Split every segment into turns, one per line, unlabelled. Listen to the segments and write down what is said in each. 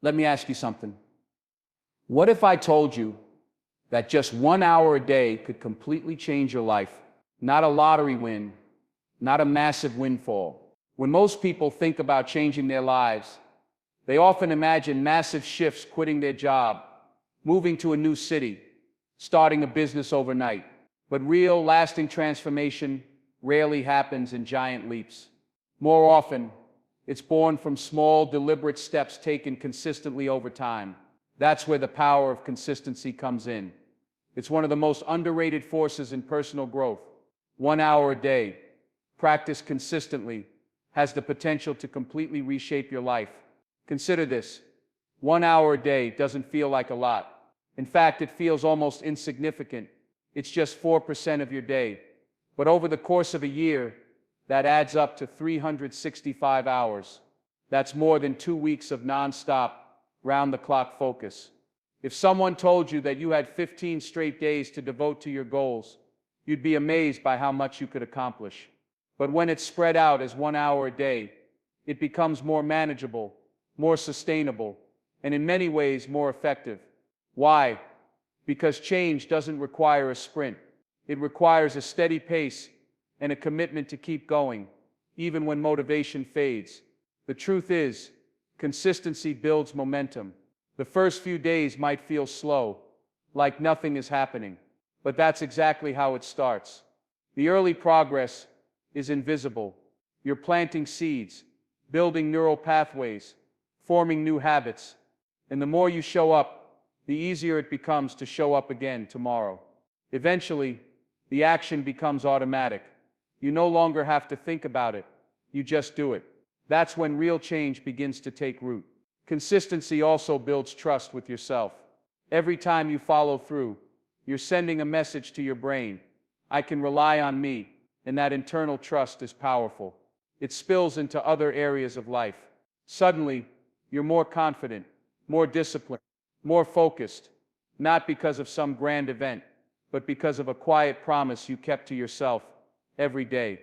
Let me ask you something. What if I told you that just 1 hour a day could completely change your life? Not a lottery win, not a massive windfall. When most people think about changing their lives, they often imagine massive shifts, quitting their job, moving to a new city, starting a business overnight. But real, lasting transformation rarely happens in giant leaps. More often, it's born from small, deliberate steps taken consistently over time. That's where the power of consistency comes in. It's one of the most underrated forces in personal growth. 1 hour a day, practiced consistently, has the potential to completely reshape your life. Consider this. 1 hour a day doesn't feel like a lot. In fact, it feels almost insignificant. It's just 4% of your day. But over the course of a year, that adds up to 365 hours. That's more than 2 weeks of non-stop, round-the-clock focus. If someone told you that you had 15 straight days to devote to your goals, you'd be amazed by how much you could accomplish. But when it's spread out as 1 hour a day, it becomes more manageable, more sustainable, and in many ways more effective. Why? Because change doesn't require a sprint. It requires a steady pace and a commitment to keep going, even when motivation fades. The truth is, consistency builds momentum. The first few days might feel slow, like nothing is happening, but that's exactly how it starts. The early progress is invisible. You're planting seeds, building neural pathways, forming new habits, and the more you show up, the easier it becomes to show up again tomorrow. Eventually, the action becomes automatic. You no longer have to think about it, you just do it. That's when real change begins to take root. Consistency also builds trust with yourself. Every time you follow through, you're sending a message to your brain. I can rely on me, and that internal trust is powerful. It spills into other areas of life. Suddenly, you're more confident, more disciplined, more focused, not because of some grand event, but because of a quiet promise you kept to yourself every day.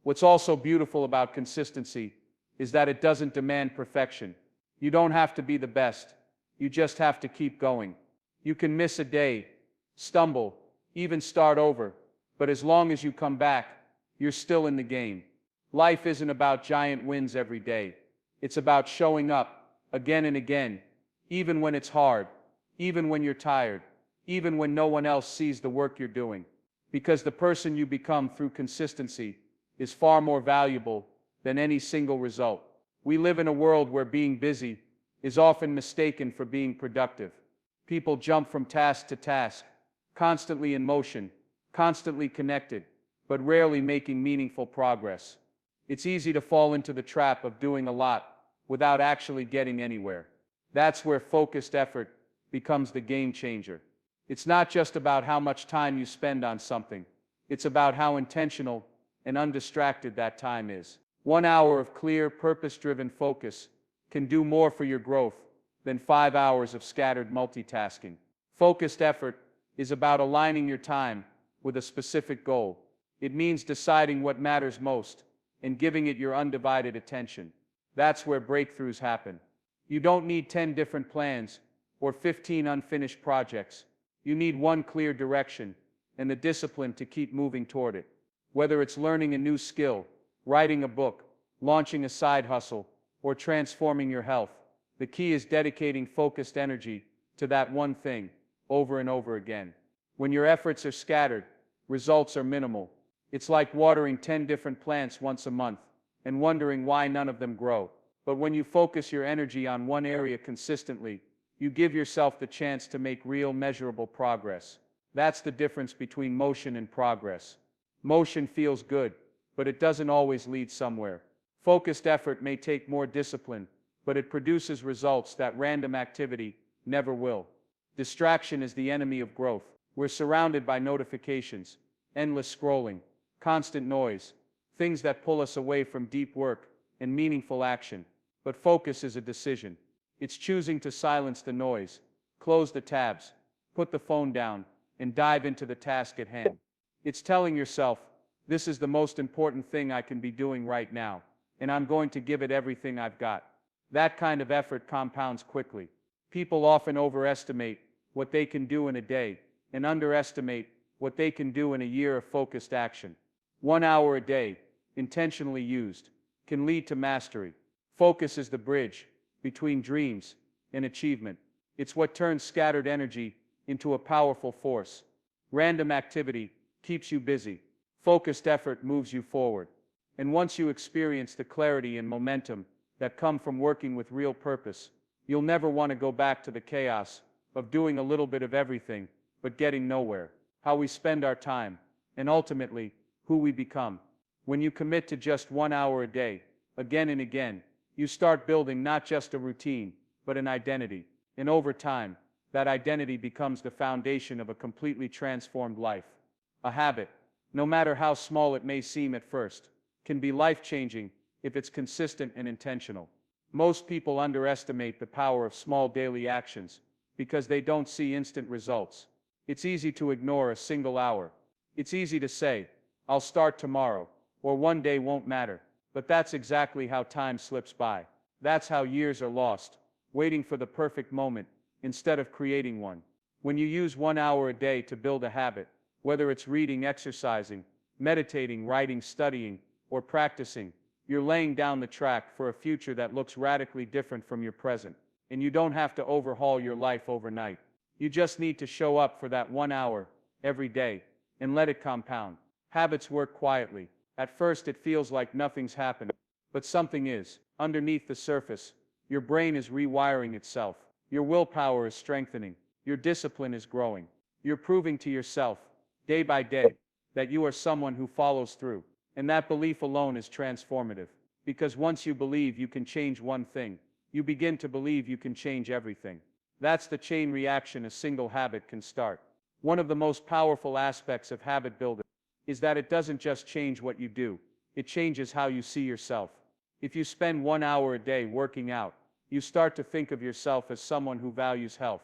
What's also beautiful about consistency is that it doesn't demand perfection. You don't have to be the best. You just have to keep going. You can miss a day, stumble, even start over, but as long as you come back, you're still in the game. Life isn't about giant wins every day. It's about showing up again and again, even when it's hard, even when you're tired, even when no one else sees the work you're doing. Because the person you become through consistency is far more valuable than any single result. We live in a world where being busy is often mistaken for being productive. People jump from task to task, constantly in motion, constantly connected, but rarely making meaningful progress. It's easy to fall into the trap of doing a lot without actually getting anywhere. That's where focused effort becomes the game changer. It's not just about how much time you spend on something. It's about how intentional and undistracted that time is. 1 hour of clear, purpose-driven focus can do more for your growth than 5 hours of scattered multitasking. Focused effort is about aligning your time with a specific goal. It means deciding what matters most and giving it your undivided attention. That's where breakthroughs happen. You don't need 10 different plans or 15 unfinished projects. You need one clear direction and the discipline to keep moving toward it. Whether it's learning a new skill, writing a book, launching a side hustle, or transforming your health, the key is dedicating focused energy to that one thing over and over again. When your efforts are scattered, results are minimal. It's like watering 10 different plants once a month and wondering why none of them grow. But when you focus your energy on one area consistently, you give yourself the chance to make real, measurable progress. That's the difference between motion and progress. Motion feels good, but it doesn't always lead somewhere. Focused effort may take more discipline, but it produces results that random activity never will. Distraction is the enemy of growth. We're surrounded by notifications, endless scrolling, constant noise, things that pull us away from deep work and meaningful action. But focus is a decision. It's choosing to silence the noise, close the tabs, put the phone down, and dive into the task at hand. It's telling yourself, this is the most important thing I can be doing right now, and I'm going to give it everything I've got. That kind of effort compounds quickly. People often overestimate what they can do in a day and underestimate what they can do in a year of focused action. 1 hour a day, intentionally used, can lead to mastery. Focus is the bridge between dreams and achievement. It's what turns scattered energy into a powerful force. Random activity keeps you busy. Focused effort moves you forward. And once you experience the clarity and momentum that come from working with real purpose, you'll never want to go back to the chaos of doing a little bit of everything, but getting nowhere. How we spend our time, and ultimately, who we become. When you commit to just 1 hour a day, again and again, you start building not just a routine, but an identity. And over time, that identity becomes the foundation of a completely transformed life. A habit, no matter how small it may seem at first, can be life-changing if it's consistent and intentional. Most people underestimate the power of small daily actions because they don't see instant results. It's easy to ignore a single hour. It's easy to say, "I'll start tomorrow," or "one day won't matter." But that's exactly how time slips by. That's how years are lost, waiting for the perfect moment instead of creating one. When you use 1 hour a day to build a habit, whether it's reading, exercising, meditating, writing, studying, or practicing, you're laying down the track for a future that looks radically different from your present. And you don't have to overhaul your life overnight. You just need to show up for that 1 hour every day and let it compound. Habits work quietly. At first it feels like nothing's happening, but something is. Underneath the surface, your brain is rewiring itself. Your willpower is strengthening. Your discipline is growing. You're proving to yourself, day by day, that you are someone who follows through. And that belief alone is transformative. Because once you believe you can change one thing, you begin to believe you can change everything. That's the chain reaction a single habit can start. One of the most powerful aspects of habit building is that it doesn't just change what you do, it changes how you see yourself. If you spend 1 hour a day working out, you start to think of yourself as someone who values health.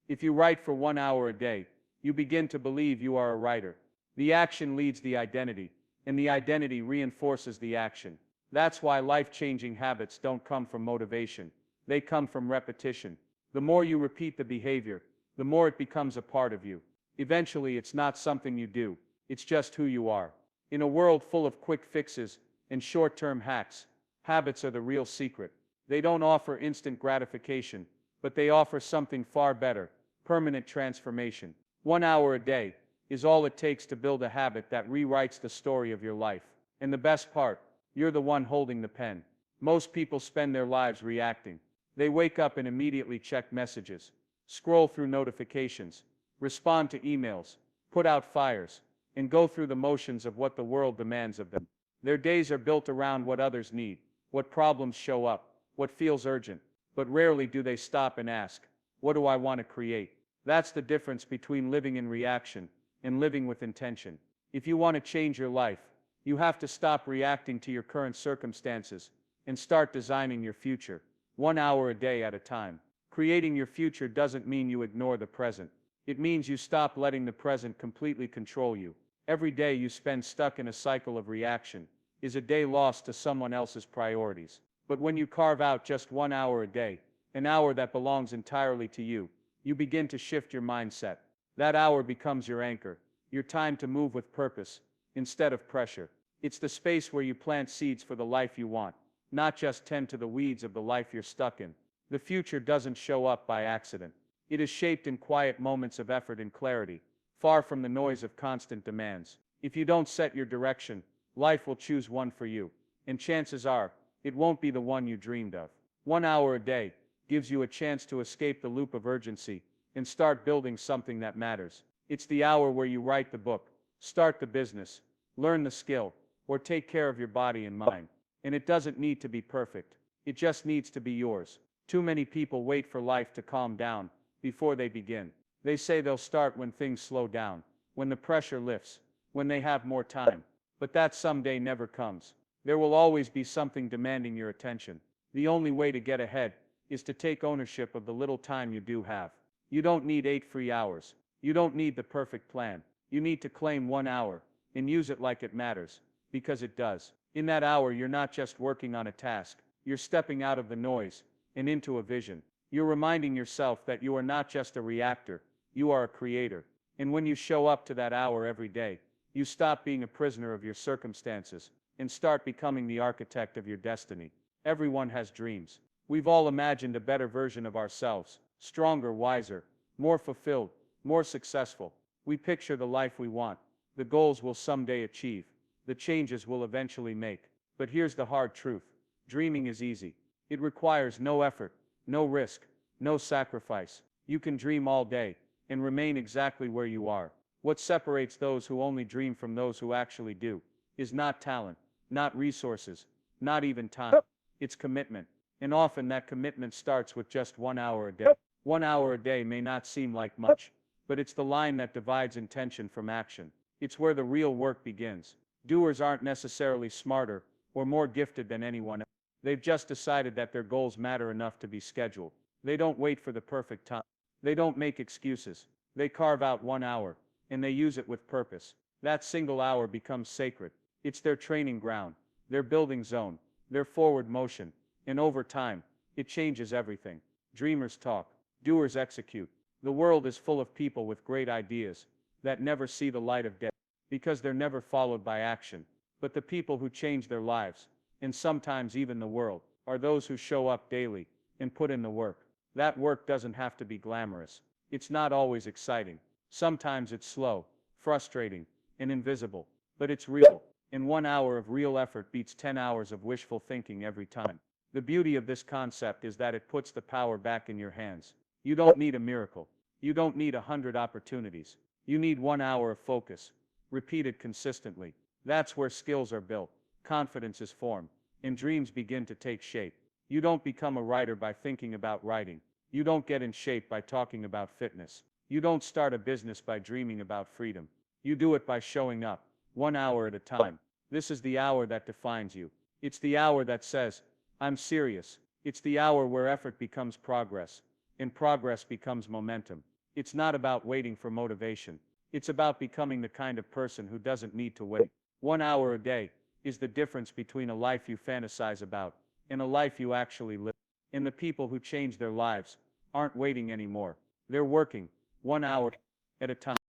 If you write for 1 hour a day, you begin to believe you are a writer. The action leads the identity, and the identity reinforces the action. That's why life-changing habits don't come from motivation. They come from repetition. The more you repeat the behavior, the more it becomes a part of you. Eventually, it's not something you do. It's just who you are. In a world full of quick fixes and short-term hacks, habits are the real secret. They don't offer instant gratification, but they offer something far better, permanent transformation. 1 hour a day is all it takes to build a habit that rewrites the story of your life. And the best part, you're the one holding the pen. Most people spend their lives reacting. They wake up and immediately check messages, scroll through notifications, respond to emails, put out fires, and go through the motions of what the world demands of them. Their days are built around what others need, what problems show up, what feels urgent. But rarely do they stop and ask, what do I want to create? That's the difference between living in reaction and living with intention. If you want to change your life, you have to stop reacting to your current circumstances and start designing your future, 1 hour a day at a time. Creating your future doesn't mean you ignore the present. It means you stop letting the present completely control you. Every day you spend stuck in a cycle of reaction is a day lost to someone else's priorities. But when you carve out just 1 hour a day, an hour that belongs entirely to you, you begin to shift your mindset. That hour becomes your anchor, your time to move with purpose instead of pressure. It's the space where you plant seeds for the life you want, not just tend to the weeds of the life you're stuck in. The future doesn't show up by accident. It is shaped in quiet moments of effort and clarity, far from the noise of constant demands. If you don't set your direction, life will choose one for you, and chances are, it won't be the one you dreamed of. 1 hour a day gives you a chance to escape the loop of urgency and start building something that matters. It's the hour where you write the book, start the business, learn the skill, or take care of your body and mind. And it doesn't need to be perfect. It just needs to be yours. Too many people wait for life to calm down before they begin. They say they'll start when things slow down, when the pressure lifts, when they have more time. But that someday never comes. There will always be something demanding your attention. The only way to get ahead is to take ownership of the little time you do have. You don't need 8 free hours. You don't need the perfect plan. You need to claim 1 hour and use it like it matters, because it does. In that hour, you're not just working on a task. You're stepping out of the noise and into a vision. You're reminding yourself that you are not just a reactor, you are a creator. And when you show up to that hour every day, you stop being a prisoner of your circumstances and start becoming the architect of your destiny. Everyone has dreams. We've all imagined a better version of ourselves, stronger, wiser, more fulfilled, more successful. We picture the life we want, the goals we'll someday achieve, the changes we'll eventually make. But here's the hard truth. Dreaming is easy. It requires no effort, no risk, no sacrifice. You can dream all day and remain exactly where you are. What separates those who only dream from those who actually do is not talent, not resources, not even time. It's commitment. And often that commitment starts with just 1 hour a day. 1 hour a day may not seem like much, but it's the line that divides intention from action. It's where the real work begins. Doers aren't necessarily smarter or more gifted than anyone else. They've just decided that their goals matter enough to be scheduled. They don't wait for the perfect time. They don't make excuses. They carve out 1 hour, and they use it with purpose. That single hour becomes sacred. It's their training ground, their building zone, their forward motion. And over time, it changes everything. Dreamers talk, doers execute. The world is full of people with great ideas that never see the light of day because they're never followed by action. But the people who change their lives, and sometimes even the world, are those who show up daily and put in the work. That work doesn't have to be glamorous. It's not always exciting. Sometimes it's slow, frustrating, and invisible. But it's real. And 1 hour of real effort beats 10 hours of wishful thinking every time. The beauty of this concept is that it puts the power back in your hands. You don't need a miracle. You don't need 100 opportunities. You need 1 hour of focus, repeated consistently. That's where skills are built, confidence is formed, and dreams begin to take shape. You don't become a writer by thinking about writing. You don't get in shape by talking about fitness. You don't start a business by dreaming about freedom. You do it by showing up, 1 hour at a time. This is the hour that defines you. It's the hour that says, I'm serious. It's the hour where effort becomes progress, and progress becomes momentum. It's not about waiting for motivation. It's about becoming the kind of person who doesn't need to wait. 1 hour a day is the difference between a life you fantasize about and a life you actually live. And the people who change their lives aren't waiting anymore. They're working, 1 hour at a time.